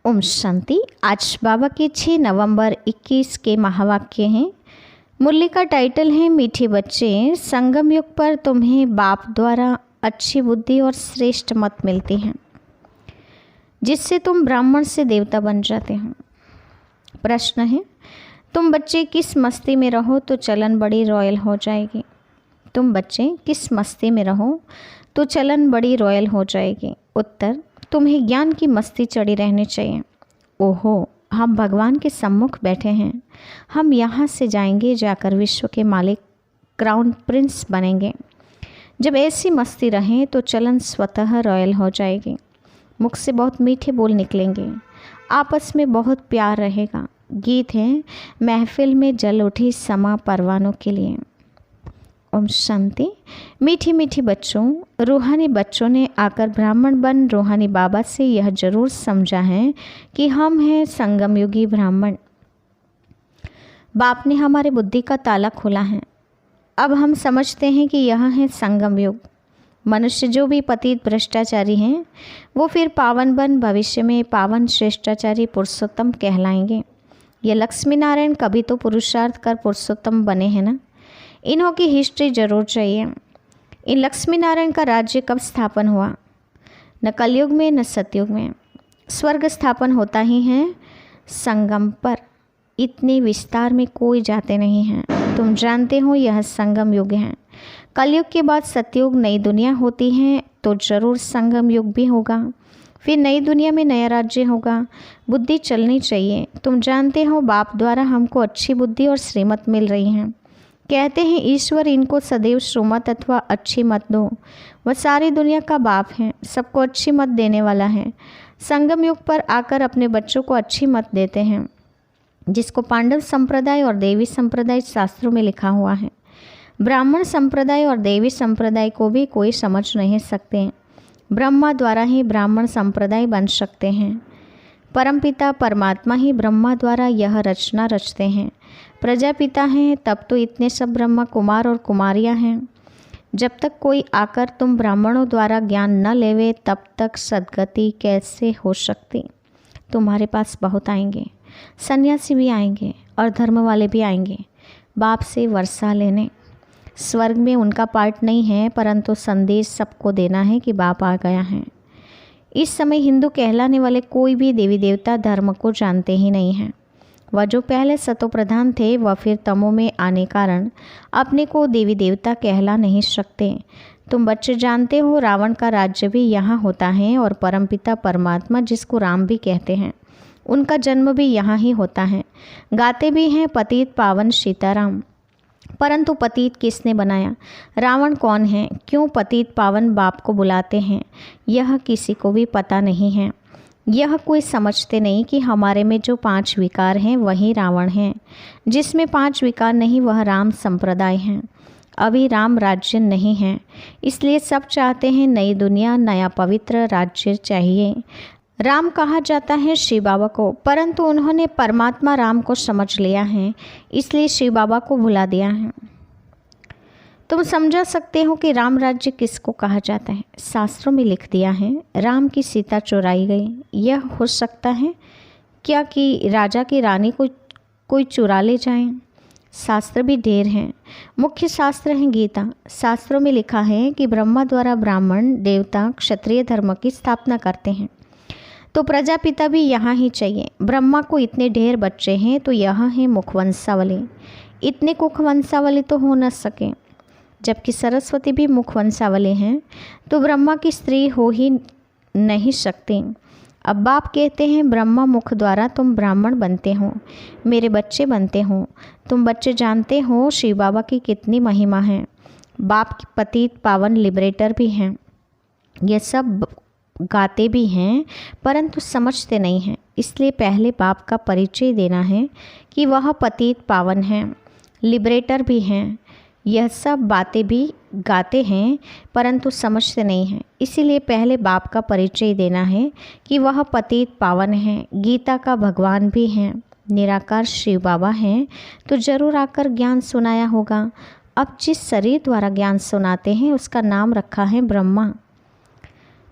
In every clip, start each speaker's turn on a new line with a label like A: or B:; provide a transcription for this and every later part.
A: ओम शांति। आज बाबा के 6 नवंबर 21 के महावाक्य हैं। मुरली का टाइटल है मीठे बच्चे, संगम युग पर तुम्हें बाप द्वारा अच्छी बुद्धि और श्रेष्ठ मत मिलती हैं, जिससे तुम ब्राह्मण से देवता बन जाते हो। प्रश्न है, तुम बच्चे किस मस्ती में रहो तो चलन बड़ी रॉयल हो जाएगी। तुम बच्चे किस मस्ती में रहो तो चलन बड़ी रॉयल हो जाएगी। उत्तर, तुम्हें ज्ञान की मस्ती चढ़ी रहनी चाहिए। ओहो, हम भगवान के सम्मुख बैठे हैं, हम यहाँ से जाएंगे, जाकर विश्व के मालिक क्राउन प्रिंस बनेंगे। जब ऐसी मस्ती रहे तो चलन स्वतः रॉयल हो जाएगी। मुख से बहुत मीठे बोल निकलेंगे, आपस में बहुत प्यार रहेगा। गीत है, महफिल में जल उठी समा परवानों के लिए। ओम शांति। मीठी मीठी बच्चों, रूहानी बच्चों ने आकर ब्राह्मण बन रूहानी बाबा से यह जरूर समझा है कि हम हैं संगम युगी ब्राह्मण। बाप ने हमारे बुद्धि का ताला खोला है। अब हम समझते हैं कि यह है संगम युग। मनुष्य जो भी पतित भ्रष्टाचारी हैं, वो फिर पावन बन भविष्य में पावन श्रेष्ठाचारी पुरुषोत्तम कहलाएंगे। ये लक्ष्मी नारायण कभी तो पुरुषार्थ कर पुरुषोत्तम बने हैं ना। इन्हों की हिस्ट्री जरूर चाहिए। इन लक्ष्मी नारायण का राज्य कब स्थापन हुआ? न कलयुग में न सतयुग में। स्वर्ग स्थापन होता ही है संगम पर। इतने विस्तार में कोई जाते नहीं हैं। तुम जानते हो यह संगम युग है। कलयुग के बाद सतयुग नई दुनिया होती है तो जरूर संगम युग भी होगा। फिर नई दुनिया में नया राज्य होगा। बुद्धि चलनी चाहिए। तुम जानते हो बाप द्वारा हमको अच्छी बुद्धि और श्रीमत मिल रही है। कहते हैं ईश्वर इनको सदैव श्रीमत अथवा अच्छी मत दो। वह सारी दुनिया का बाप है, सबको अच्छी मत देने वाला है। संगम युग पर आकर अपने बच्चों को अच्छी मत देते हैं, जिसको पांडव संप्रदाय और देवी संप्रदाय शास्त्रों में लिखा हुआ है। ब्राह्मण संप्रदाय और देवी संप्रदाय को भी कोई समझ नहीं सकते। ब्रह्मा द्वारा ही ब्राह्मण संप्रदाय बन सकते हैं। परमपिता परमात्मा ही ब्रह्मा द्वारा यह रचना रचते हैं। प्रजापिता हैं, तब तो इतने सब ब्रह्मा कुमार और कुमारियां हैं। जब तक कोई आकर तुम ब्राह्मणों द्वारा ज्ञान न लेवे, तब तक सद्गति कैसे हो सकती। तुम्हारे पास बहुत आएंगे, सन्यासी भी आएंगे और धर्म वाले भी आएंगे बाप से वर्षा लेने। स्वर्ग में उनका पार्ट नहीं है, परंतु संदेश सबको देना है कि बाप आ गया है। इस समय हिंदू कहलाने वाले कोई भी देवी देवता धर्म को जानते ही नहीं हैं। वह जो पहले सतो प्रधान थे, वह फिर तमो में आने कारण अपने को देवी देवता कहला नहीं सकते। तुम बच्चे जानते हो रावण का राज्य भी यहाँ होता है और परमपिता परमात्मा, जिसको राम भी कहते हैं, उनका जन्म भी यहाँ ही होता है। गाते भी हैं पतित पावन सीताराम। परंतु पतित किसने बनाया? रावण कौन है? क्यों पतित पावन बाप को बुलाते हैं? यह किसी को भी पता नहीं है। यह कोई समझते नहीं कि हमारे में जो 5 विकार हैं वही रावण हैं। जिसमें 5 विकार नहीं वह राम संप्रदाय हैं। अभी राम राज्य नहीं है, इसलिए सब चाहते हैं नई दुनिया, नया पवित्र राज्य चाहिए। राम कहा जाता है शिव बाबा को, परंतु उन्होंने परमात्मा राम को समझ लिया है, इसलिए शिव बाबा को भुला दिया है। तुम समझा सकते हो कि राम राज्य किसको कहा जाता है। शास्त्रों में लिख दिया है राम की सीता चुराई गई। यह हो सकता है क्या कि राजा की रानी को कोई चुरा ले जाए? शास्त्र भी ढेर हैं। मुख्य शास्त्र है गीता। शास्त्रों में लिखा है कि ब्रह्मा द्वारा ब्राह्मण देवता क्षत्रिय धर्म की स्थापना करते हैं, तो प्रजापिता भी यहाँ ही चाहिए। ब्रह्मा को इतने ढेर बच्चे हैं तो यह है मुखवंशावली। इतने कुखवंशावली तो हो न सके। जबकि सरस्वती भी मुखवंशावली हैं, तो ब्रह्मा की स्त्री हो ही नहीं सकती। अब बाप कहते हैं ब्रह्मा मुख द्वारा तुम ब्राह्मण बनते हो, मेरे बच्चे बनते हो। तुम बच्चे जानते हो शिव बाबा की कितनी महिमा है। बाप की पतित पावन लिबरेटर भी हैं। ये सब गाते भी हैं, परंतु समझते नहीं हैं। इसलिए पहले बाप का परिचय देना है कि वह पतित पावन हैं, लिबरेटर भी हैं। यह सब बातें भी गाते हैं, परंतु समझते नहीं हैं। इसीलिए पहले बाप का परिचय देना है कि वह पतित पावन हैं, गीता का भगवान भी हैं, निराकार शिव बाबा हैं, तो जरूर आकर ज्ञान सुनाया होगा। अब जिस शरीर द्वारा ज्ञान सुनाते हैं उसका नाम रखा है ब्रह्मा।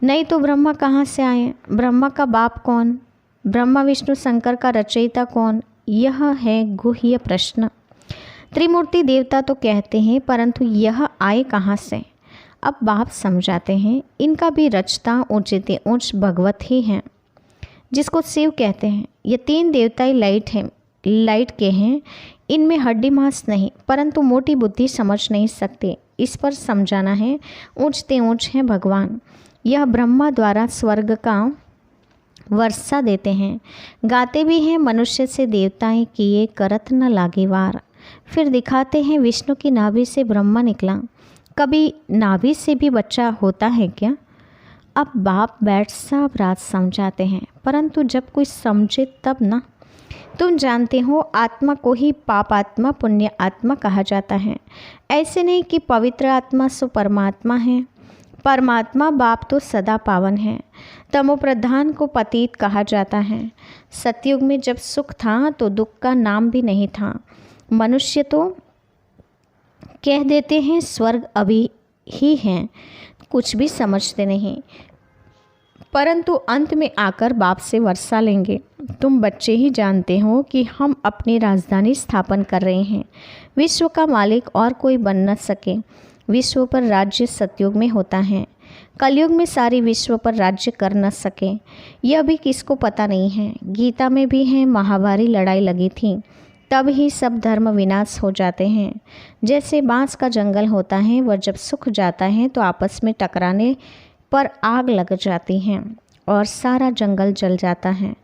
A: नहीं तो ब्रह्मा कहाँ से आए? ब्रह्मा का बाप कौन? ब्रह्मा विष्णु शंकर का रचयिता कौन, यह है गुह्य प्रश्न। त्रिमूर्ति देवता तो कहते हैं, परंतु यह आए कहाँ से। अब बाप समझाते हैं, इनका भी रचता ऊंचते ऊंच भगवत ही हैं, जिसको शिव कहते हैं। ये तीन देवताई लाइट के हैं। इनमें हड्डी मांस नहीं, परंतु मोटी बुद्धि समझ नहीं सकते। इस पर समझाना है, ऊंचते ऊंच हैं भगवान। यह ब्रह्मा द्वारा स्वर्ग का वर्षा देते हैं। गाते भी हैं, मनुष्य से देवताएं किए करत न लागे वार। फिर दिखाते हैं, विष्णु की नाभि से ब्रह्मा निकला। कभी नाभि से भी बच्चा होता है क्या। अब बाप बैठ सब रात समझाते हैं, परंतु जब कोई समझे तब ना। तुम जानते हो, आत्मा को ही पाप आत्मा पुण्य आत्मा कहा जाता है। ऐसे नहीं कि पवित्र आत्मा सो परमात्मा है। परमात्मा बाप तो सदा पावन है। तमो प्रधान को पतित कहा जाता है। सतयुग में जब सुख था तो दुख का नाम भी नहीं था। मनुष्य तो कह देते हैं स्वर्ग अभी ही है, कुछ भी समझते नहीं, परंतु अंत में आकर बाप से वर्षा लेंगे। तुम बच्चे ही जानते हो कि हम अपनी राजधानी स्थापन कर रहे हैं। विश्व का मालिक और कोई बन न सके। विश्व पर राज्य सतयुग में होता है, कलयुग में सारी विश्व पर राज्य कर न सके। यह भी किसको पता नहीं है। गीता में भी है, महाभारी लड़ाई लगी थी, तब ही सब धर्म विनाश हो जाते हैं। जैसे बांस का जंगल होता है, वह जब सूख जाता है तो आपस में टकराने पर आग लग जाती है और सारा जंगल जल जाता है।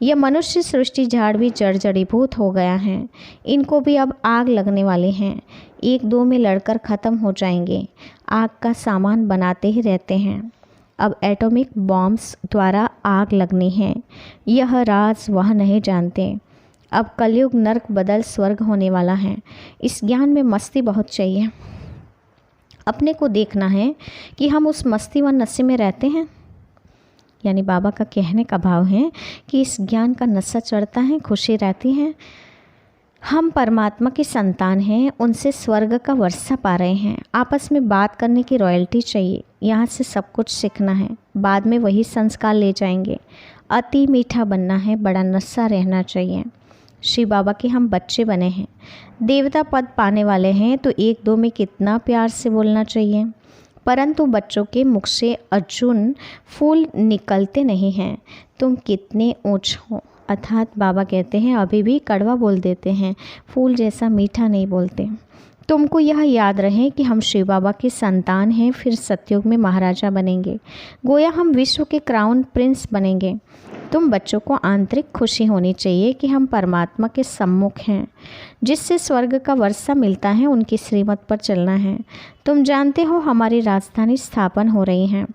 A: यह मनुष्य सृष्टि झाड़ भी जड़ जड़ीभूत हो गया है। इनको भी अब आग लगने वाली हैं। एक दो में लड़कर ख़त्म हो जाएंगे। आग का सामान बनाते ही रहते हैं। अब एटॉमिक बॉम्ब्स द्वारा आग लगनी है। यह राज वह नहीं जानते। अब कलयुग नरक बदल स्वर्ग होने वाला है। इस ज्ञान में मस्ती बहुत चाहिए। अपने को देखना है कि हम उस मस्ती व नशे में रहते हैं। यानी बाबा का कहने का भाव है कि इस ज्ञान का नशा चढ़ता है, खुशी रहती है। हम परमात्मा की संतान हैं, उनसे स्वर्ग का वर्षा पा रहे हैं। आपस में बात करने की रॉयल्टी चाहिए। यहाँ से सब कुछ सीखना है, बाद में वही संस्कार ले जाएंगे। अति मीठा बनना है, बड़ा नशा रहना चाहिए। शिव बाबा के हम बच्चे बने हैं, देवता पद पाने वाले हैं, तो एक दो में कितना प्यार से बोलना चाहिए। परंतु बच्चों के मुख से अर्जुन फूल निकलते नहीं हैं। तुम कितने ऊंच हो, अर्थात बाबा कहते हैं अभी भी कड़वा बोल देते हैं, फूल जैसा मीठा नहीं बोलते। तुमको यह याद रहे कि हम शिव बाबा की संतान हैं, फिर सतयुग में महाराजा बनेंगे। गोया हम विश्व के क्राउन प्रिंस बनेंगे। तुम बच्चों को आंतरिक खुशी होनी चाहिए कि हम परमात्मा के सम्मुख हैं, जिससे स्वर्ग का वर्षा मिलता है, उनकी श्रीमत पर चलना है। तुम जानते हो हमारी राजधानी स्थापन हो रही है।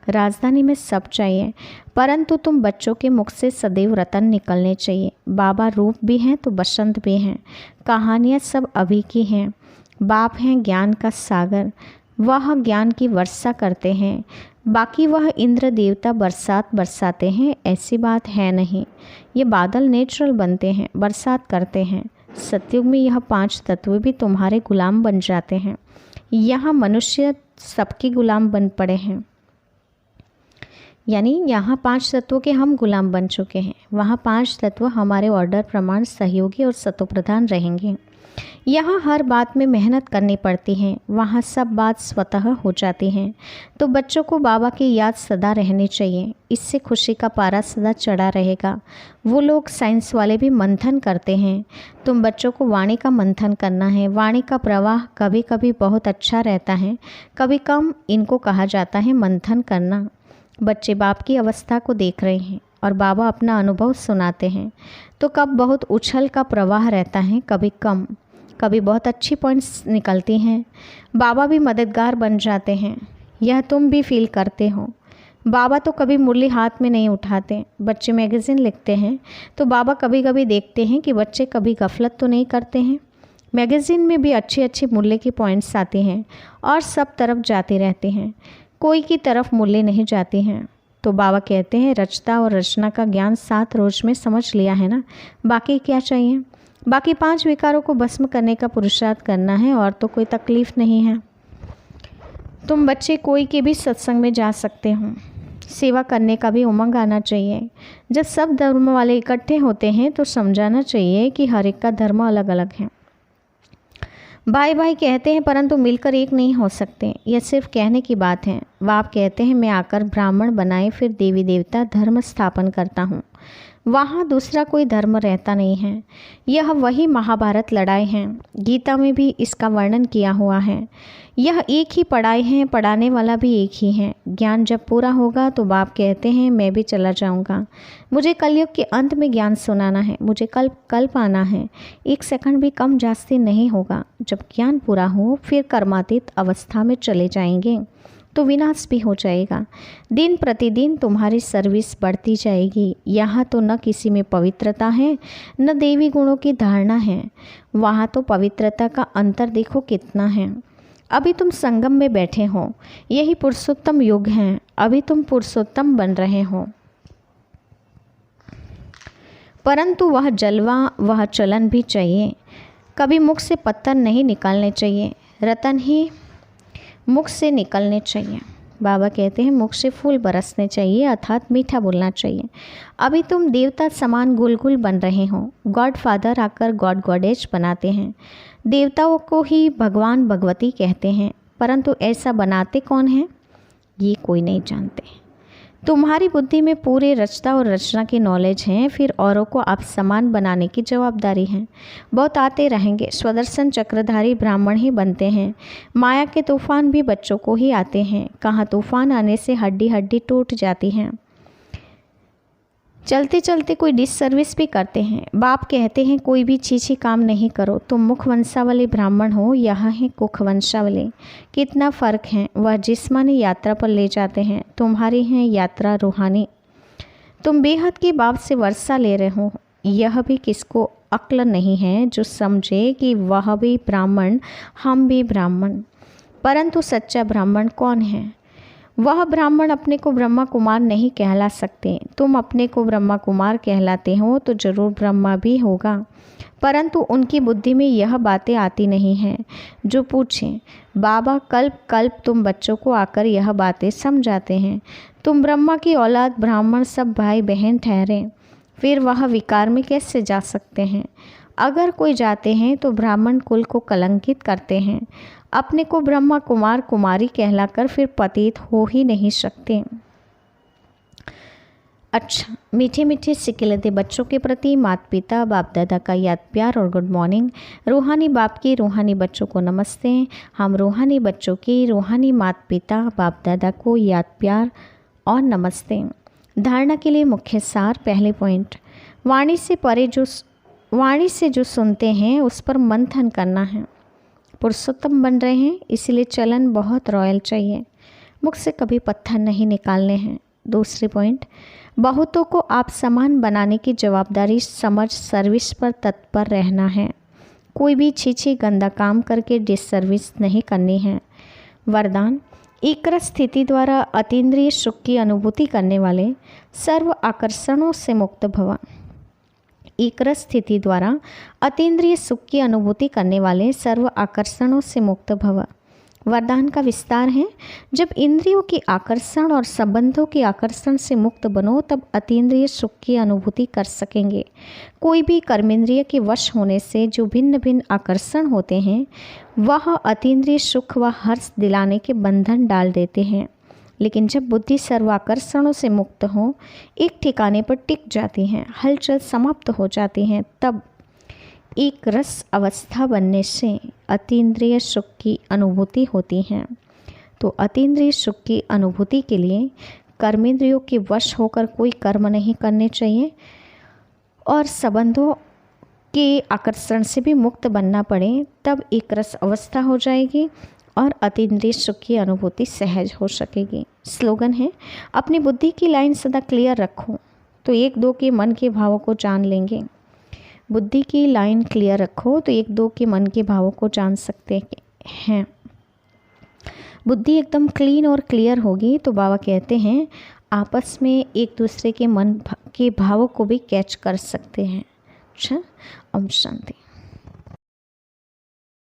A: राजधानी में सब चाहिए, परंतु तुम बच्चों के मुख से सदैव रतन निकलने चाहिए। बाबा रूप भी हैं तो बसंत भी हैं। कहानियाँ सब अभी की हैं। बाप हैं ज्ञान का सागर, वह ज्ञान की वर्षा करते हैं। बाकी वह इंद्र देवता बरसात बरसाते हैं, ऐसी बात है नहीं। ये बादल नेचुरल बनते हैं, बरसात करते हैं। सतयुग में यह 5 तत्व भी तुम्हारे गुलाम बन जाते हैं। यहाँ मनुष्य सबके गुलाम बन पड़े हैं। यानी यहाँ 5 तत्वों के हम गुलाम बन चुके हैं। वहाँ 5 तत्व हमारे ऑर्डर प्रमाण सहयोगी और सतोप्रधान रहेंगे। यहाँ हर बात में मेहनत करनी पड़ती है, वहाँ सब बात स्वतः हो जाती हैं। तो बच्चों को बाबा की याद सदा रहनी चाहिए। इससे खुशी का पारा सदा चढ़ा रहेगा। वो लोग साइंस वाले भी मंथन करते हैं, तुम बच्चों को वाणी का मंथन करना है। वाणी का प्रवाह कभी कभी बहुत अच्छा रहता है, कभी कम। इनको कहा जाता है मंथन करना। बच्चे बाप की अवस्था को देख रहे हैं और बाबा अपना अनुभव सुनाते हैं। तो कब बहुत उछल का प्रवाह रहता है, कभी कम। कभी बहुत अच्छी पॉइंट्स निकलती हैं। बाबा भी मददगार बन जाते हैं, यह तुम भी फील करते हो। बाबा तो कभी मुरली हाथ में नहीं उठाते। बच्चे मैगज़ीन लिखते हैं तो बाबा कभी कभी देखते हैं कि बच्चे कभी गफलत तो नहीं करते हैं। मैगज़ीन में भी अच्छी अच्छी मुरली की पॉइंट्स आती हैं और सब तरफ जाती रहती हैं, कोई की तरफ मुरली नहीं जाती हैं। तो बाबा कहते हैं रचता और रचना का ज्ञान 7 रोज में समझ लिया है ना, बाकी क्या चाहिए। बाकी 5 विकारों को भस्म करने का पुरुषार्थ करना है और तो कोई तकलीफ़ नहीं है। तुम बच्चे कोई के भी सत्संग में जा सकते हो। सेवा करने का भी उमंग आना चाहिए। जब सब धर्म वाले इकट्ठे होते हैं तो समझाना चाहिए कि हर एक का धर्म अलग अलग है। भाई भाई कहते हैं परंतु मिलकर एक नहीं हो सकते, यह सिर्फ कहने की बात है। बाप कहते हैं मैं आकर ब्राह्मण बनाए फिर देवी देवता धर्म स्थापन करता हूँ। वहाँ दूसरा कोई धर्म रहता नहीं है। यह वही महाभारत लड़ाई है। गीता में भी इसका वर्णन किया हुआ है। यह एक ही पढ़ाई है, पढ़ाने वाला भी एक ही है। ज्ञान जब पूरा होगा तो बाप कहते हैं मैं भी चला जाऊंगा। मुझे कलयुग के अंत में ज्ञान सुनाना है, मुझे कल्प आना है। 1 सेकंड भी कम जास्ती नहीं होगा। जब ज्ञान पूरा हो फिर कर्मातीत अवस्था में चले जाएंगे तो विनाश भी हो जाएगा। दिन प्रतिदिन तुम्हारी सर्विस बढ़ती जाएगी। यहाँ तो न किसी में पवित्रता है न देवी गुणों की धारणा है। वहाँ तो पवित्रता का अंतर देखो कितना है। अभी तुम संगम में बैठे हो, यही पुरुषोत्तम युग है। अभी तुम पुरुषोत्तम बन रहे हो, परंतु वह जलवा वह चलन भी चाहिए। कभी मुख से पत्थर नहीं निकालने चाहिए, रतन ही मुख से निकलने चाहिए। बाबा कहते हैं मुख से फूल बरसने चाहिए, अर्थात मीठा बोलना चाहिए। अभी तुम देवता समान गुलगुल बन रहे हो। गॉड फादर आकर गॉड गॉडेज बनाते हैं। देवताओं को ही भगवान भगवती कहते हैं, परंतु ऐसा बनाते कौन हैं ये कोई नहीं जानते। तुम्हारी बुद्धि में पूरे रचना और रचना की नॉलेज है, फिर औरों को आप समान बनाने की जवाबदारी है। बहुत आते रहेंगे, स्वदर्शन चक्रधारी ब्राह्मण ही बनते हैं। माया के तूफान भी बच्चों को ही आते हैं। कहाँ तूफान आने से हड्डी हड्डी टूट जाती है। चलते चलते कोई डिससर्विस भी करते हैं। बाप कहते हैं कोई भी छीछी काम नहीं करो। तुम मुख वंशावली ब्राह्मण हो, यहाँ है कुख वंशावली। कितना फ़र्क है। वह जिस्मानी यात्रा पर ले जाते हैं, तुम्हारी है यात्रा रूहानी। तुम बेहद की बाप से वर्षा ले रहे हो। यह भी किसको अक्ल नहीं है जो समझे कि वह भी ब्राह्मण हम भी ब्राह्मण। परंतु सच्चा ब्राह्मण कौन है? वह ब्राह्मण अपने को ब्रह्मा कुमार नहीं कहला सकते। तुम अपने को ब्रह्मा कुमार कहलाते हो तो जरूर ब्रह्मा भी होगा, परंतु उनकी बुद्धि में यह बातें आती नहीं हैं। जो पूछें बाबा कल्प कल्प तुम बच्चों को आकर यह बातें समझाते हैं। तुम ब्रह्मा की औलाद ब्राह्मण सब भाई बहन ठहरे, फिर वह विकार में कैसे जा सकते हैं? अगर कोई जाते हैं तो ब्राह्मण कुल को कलंकित करते हैं। अपने को ब्रह्मा कुमार कुमारी कहलाकर फिर पतित हो ही नहीं सकते। अच्छा, मीठे मीठे सिकिलते बच्चों के प्रति माता पिता बाप दादा का याद प्यार और गुड मॉर्निंग। रूहानी बाप की रूहानी बच्चों को नमस्ते। हम रूहानी बच्चों की रूहानी माता पिता बाप दादा को याद प्यार और नमस्ते। धारणा के लिए मुख्य सार। पहले पॉइंट, वाणी से परे वाणी से जो सुनते हैं उस पर मंथन करना है। पुरुषोत्तम बन रहे हैं इसलिए चलन बहुत रॉयल चाहिए। मुख से कभी पत्थर नहीं निकालने हैं। दूसरे पॉइंट, बहुतों को आप समान बनाने की जवाबदारी समझ सर्विस पर तत्पर रहना है। कोई भी छीछी गंदा काम करके डिससर्विस नहीं करनी है। वरदान, एक्रस स्थिति द्वारा अतीन्द्रिय सुख की अनुभूति करने वाले सर्व आकर्षणों से मुक्त भव। एक्रस स्थिति द्वारा अतीन्द्रिय सुख की अनुभूति करने वाले सर्व आकर्षणों से मुक्त भव। वरदान का विस्तार है, जब इंद्रियों की आकर्षण और संबंधों के आकर्षण से मुक्त बनो तब अतीन्द्रिय सुख की अनुभूति कर सकेंगे। कोई भी कर्मेंद्रिय के वश होने से जो भिन्न भिन्न आकर्षण होते हैं वह अतीन्द्रिय सुख व हर्ष दिलाने के बंधन डाल देते हैं। लेकिन जब बुद्धि सर्वाकर्षणों से मुक्त हो, एक ठिकाने पर टिक जाती हैं, हलचल समाप्त हो जाती हैं, तब एक रस अवस्था बनने से अतीन्द्रिय सुख की अनुभूति होती है। तो अतीन्द्रिय सुख की अनुभूति के लिए कर्मेंद्रियों के वश होकर कोई कर्म नहीं करने चाहिए और संबंधों के आकर्षण से भी मुक्त बनना पड़े, तब एक रस अवस्था हो जाएगी और अतीन्द्रिय सुख की अनुभूति सहज हो सकेगी। स्लोगन है, अपनी बुद्धि की लाइन सदा क्लियर रखो तो 1-2 के मन के भावों को जान लेंगे। बुद्धि की लाइन क्लियर रखो तो 1-2 के मन के भावों को जान सकते हैं। बुद्धि एकदम क्लीन और क्लियर होगी तो बाबा कहते हैं आपस में एक दूसरे के मन के भावों को भी कैच कर सकते हैं। अच्छा, ओम शांति।